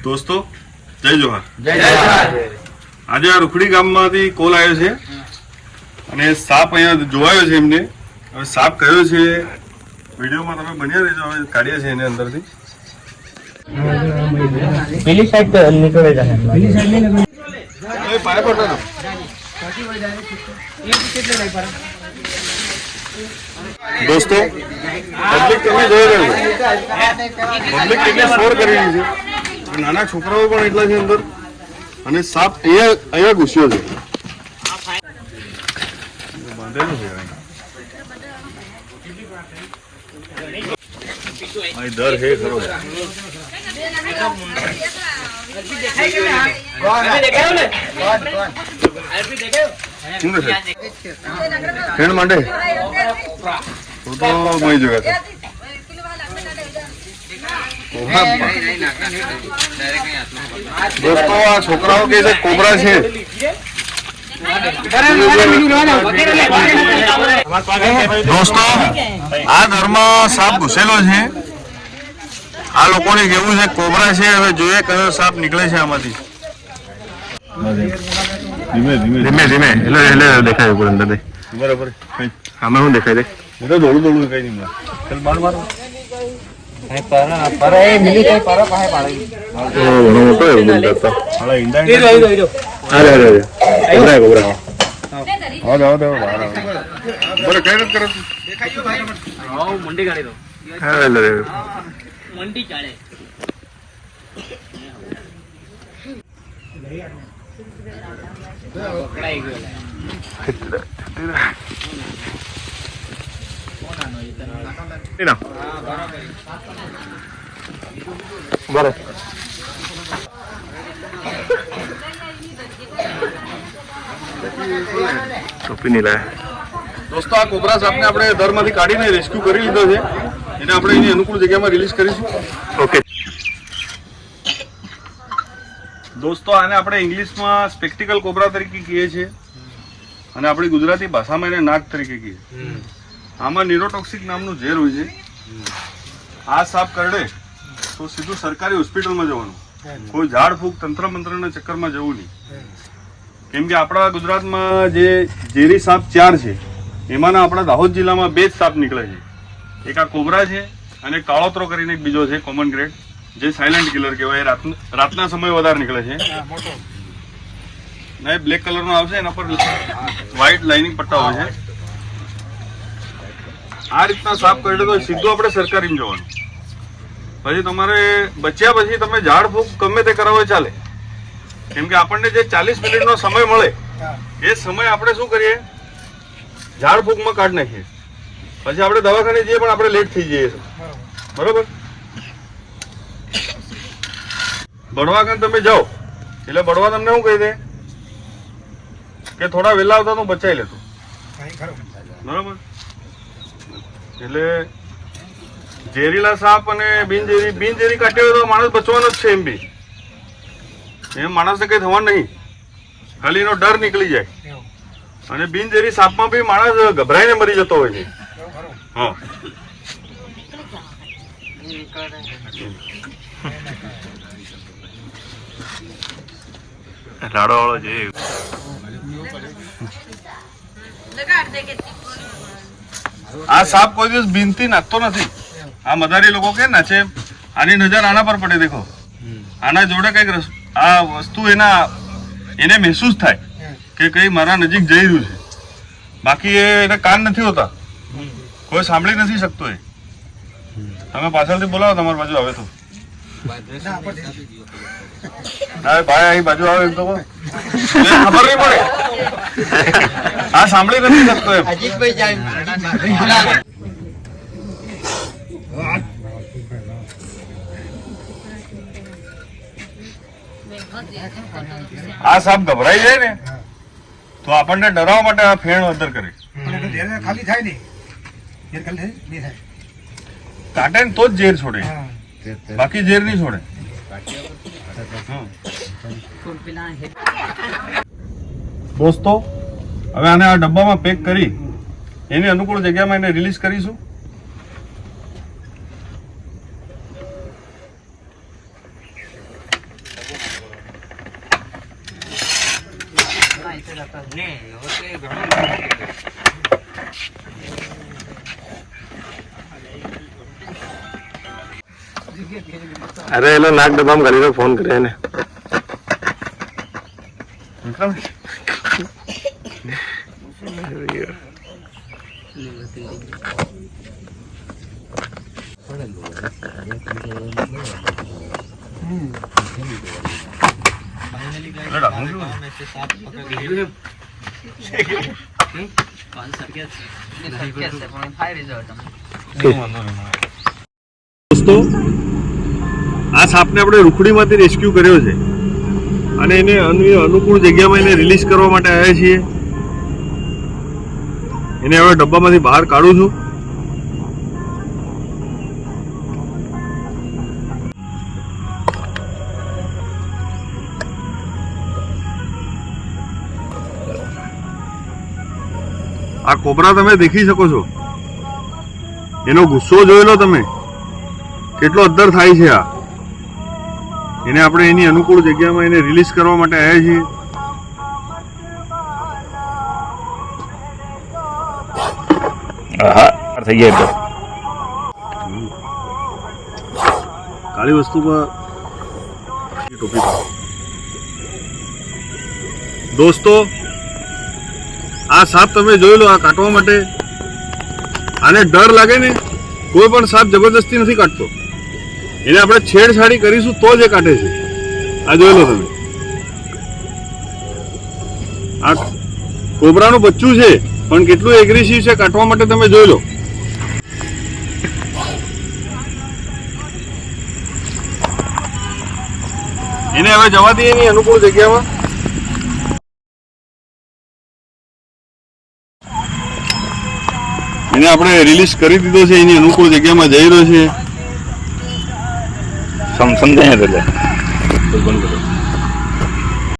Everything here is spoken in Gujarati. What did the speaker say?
દોસ્તો જય જોહાર. જય જોહાર. આજે આ રૂખડી ગામમાંથી કોલ આવ્યો છે અને સાપ અહીંયા જોવાયો છે એમને. હવે સાપ કયો છે વિડીયોમાં તમે બન્યા રહેજો. હવે કાઢીએ છીએ એને અંદરથી. પેલી સાઈડ તો નીકળે જાય. પેલી સાઈડ નહીં નીકળે. એ પાય પડતો ને. દોસ્તો પબ્લિક તમે જોઈ રહ્યો છો. પબ્લિક કેટલી શોર કરી રહી છે. નાના છોકરાઓ પણ એટલા છે અંદર અને સાપ અહીંયા ઘૂસ્યો છે. બાંધેલું છે અહીં ડર હે ખરો. ફ્રેન્ડ માંડે તો મળી જગ્યા દોસ્તો આ છોકરાઓ કે છે કોબરા છે. દોસ્તો આ ઘરમાં સાપ ઘૂસેલો છે. આ લોકોને કેવું છે કોબરા છે. હવે જોઈએ કયો સાપ નીકળે છે આમાંથી. ધીમે ધીમે ધીમે એટલે દેખાય ઉપર અંદર બરાબર. આમાં શું દેખાય છે દોડું દોડું કઈ નહીં. ચાલ બાર બાર બરાબર. ટોપી નહીં લાયા. દોસ્તો આ કોબરા સાપને આપણે દરમાંથી કાઢીને રેસ્ક્યુ કરી લીધો છે. એને આપણે એની અનુકૂળ જગ્યામાં રિલીઝ કરીશું. ઓકે દોસ્તો આને આપણે ઇંગ્લિશમાં સ્પેક્ટિકલ કોબરા તરીકે કહીએ છીએ અને આપણી ગુજરાતી ભાષામાં એને નાગ તરીકે કહીએ. આમાં ન્યુરોટોક્સિક નામનું ઝેર હોય છે. આ સાપ કરડે તો સીધું સરકારી હોસ્પિટલમાં જવાનું. કોઈ ઝાડ ફૂંક તંત્ર મંત્રના ચક્કરમાં જવું નહીં. કેમ કે આપણા ગુજરાતમાં જે ઝેરી સાપ 4 છે એમાંના આપણા દાહોદ જિલ્લામાં 2 જ સાપ નીકળે છે. એક આ કોબરા છે અને કાળોતરો કરીને એક બીજો છે કોમન ગ્રેડ જે સાયલેન્ટ કિલર કહેવાય. રાતના સમય વધારે નીકળે છે. ના એ બ્લેક કલરનો આવશે એના પર વ્હાઇટ લાઇનિંગ પટ્ટા હોય છે. આ રીતના સાપ કરડે તો સીધું આપણે સરકારીમાં જવાનું. પછી તમારે બચ્યા પછી તમે ઝાડ ફૂંક ગમે તે કરાવો ચાલે. કેમ કે આપણને જે 40 મિનિટનો સમય મળે એ સમય આપણે શું કરીએ ઝાડ ફૂંકમાં કાઢી નાખીએ. પછી આપણે દવાખાને જઈએ પણ આપણે લેટ થઈ જઈએ. બરોબર. બળવા કાન તમે જાઓ એટલે બળવા તમને શું કહી દે કે થોડા વહેલા આવતા તો બચાવી લેતો. બરોબર. એટલે ઝેરીલા સાપ અને બિનઝેરી કાઢ્યો હોય તો માણસ બચવાનો જ છે. એમ બી એમ માણસને કંઈ થવાનું નહીં. ખાલી એનો ડર નીકળી જાય. અને બિનઝેરી સાપમાં બી માણસ ગભરાઈને મરી જતો હોય છે. હા લાડો વાળો છે. આ સાપ કોઈ દિવસ બિનતી નાખતો નથી. આ મદારી લોકો કે નાચે. આની નજર આના પર પડે. દેખો આના જોડે કઈક આ વસ્તુ એને મહેસૂસ થાય કે કઈ મારા નજીક જઈ રહ્યું છે. બાકી એને કાન નથી હોતા. કોઈ સાંભળી નથી શકતો. એ તમે પાછળથી બોલાવો તમારી બાજુ આવે તો. ભાઈ અહીં બાજુ આવે એમ તો ખબર નહીં પડે. આ સાંભળી નથી શકતો એમ. આ સાપ ગભરાઈ જાય ને તો આપણને ડરાવવા માટે આ ફેણ અંદર કરે. ખાલી થાય ને કાટે ને તો જ ઝેર છોડે. બાકી ઝેર નહીં છોડે. દોસ્તો હવે આને આ ડબ્બામાં પેક કરી એની અનુકૂળ જગ્યામાં એને રિલીઝ કરીશું. અરે એનો નાક ડબ્બામાં ઘાલીને ફોન કરે એને દોસ્તો આ સાપને આપણે રૂખડીમાંથી રેસ્ક્યુ કર્યો છે અને એને અનુકૂળ જગ્યામાં એને રિલીઝ કરવા માટે આવ્યા છીએ. એને હવે ડબ્બામાંથી બહાર કાઢું છું. આ કોબરા તમે દેખી શકો છો, એનો ગુસ્સો જોઈ લો તમે, કેટલો અદ્દર થાય છે. આ એને આપણે એની અનુકૂળ જગ્યામાં એને રિલીઝ કરવા માટે આવ્યા છીએ. થઈ ગયા કાળી વસ્તુ પર ટોપી પાડો. દોસ્તો આ સાપ તમે જોઈ લો, આ કાઢવા માટે આને ડર લાગે ને, કોઈ પણ સાપ જબરદસ્તી નથી કાઢતો. એને આપણે છેડછાડી કરીશું તો જ એ કાઢે છે. આ જોઈ લો તમે, આ કોબરાનું બચ્ચું છે પણ કેટલું એગ્રેસિવ છે કાઢવા માટે તમે જોઈ લો. એને હવે જવા દઈએ એની અનુકૂળ જગ્યામાં. એને આપણે રિલીઝ કરી દીધો છે, એની અનુકૂળ જગ્યામાં જઈ રહ્યો છે. સમજાય એટલે બંધ કરો.